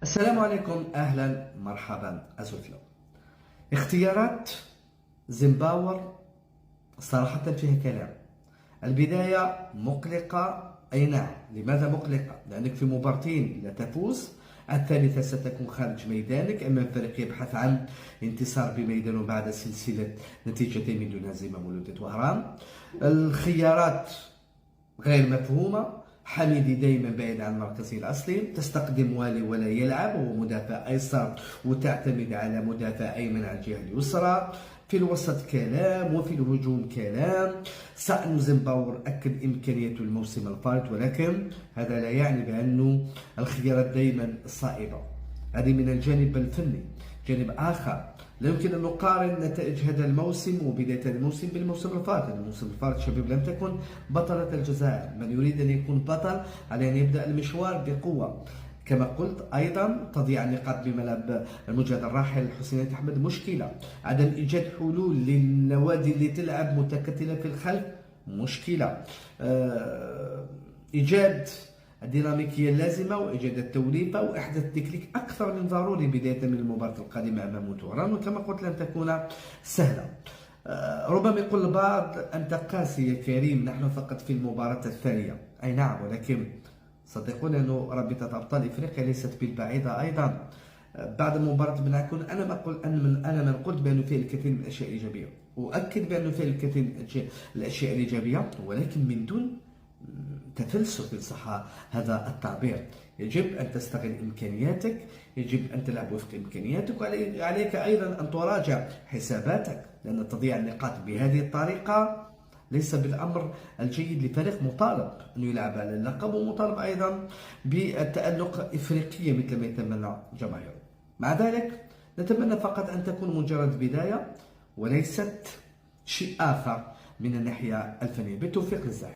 السلام عليكم، أهلا مرحبا أزوفلو. اختيارات زيمباور صراحة فيها كلام. البداية مقلقة، أي نعم. لماذا مقلقة؟ لأنك في مباراتين لا تفوز، الثالثة ستكون خارج ميدانك أمام فريق يبحث عن انتصار بميدانه بعد سلسلة نتيجتين من دون هزيمة مولودية وهران. الخيارات غير مفهومة. حميدي دائما بعيد عن مركزه الأصلي، تستقدم والي ولا يلعب، وهو مدافع أيسر وتعتمد على مدافع أيمن على الجهة اليسرى. في الوسط كلام وفي الهجوم كلام. سأنو زيمباور أكد إمكانيته الموسم الفائت، ولكن هذا لا يعني بأنه الخيارات دائما صائبة. هذه من الجانب الفني. جانب آخر، لا يمكن أن نقارن نتائج هذا الموسم وبداية هذا الموسم بالموسم الفائت. الموسم الفائت شباب لم تكن بطلة الجزائر. من يريد أن يكون بطل على أن يبدأ المشوار بقوة. كما قلت أيضا تضييع النقاط بملعب المجهد الراحل حسين أحمد مشكلة. عدم إيجاد حلول للنوادي اللي تلعب متكتلة في الخلف مشكلة. إيجاد الديناميكية اللازمة وإيجاد التوليفة وإحداث تكنيك أكثر من ضروري بداية من المباراة القادمة أمام توران، وكما قلت لن تكون سهلة. ربما يقول البعض أنت قاسي يا كريم، نحن فقط في المباراة الثانية. أي نعم، ولكن صدقوني أن رابطة أبطال إفريقيا ليست بالبعيدة أيضا. بعد مباراة بنعكون أنا من قلت بأنه فيه الكثير من الأشياء الإيجابية، وأكد بأنه فيه الكثير من الأشياء الإيجابية، ولكن من دون تفلسف إن صح هذا التعبير. يجب أن تستغل إمكانياتك، يجب أن تلعب وفق إمكانياتك، وعليك أيضا أن تراجع حساباتك، لأن تضييع النقاط بهذه الطريقة ليس بالأمر الجيد لفريق مطالب أن يلعب على اللقب، ومطالب أيضا بالتألق إفريقيا مثل ما يتمنى جماهيره. مع ذلك نتمنى فقط أن تكون مجرد بداية وليست شيء آخر من الناحية الفنية. بالتوفيق للزعيم.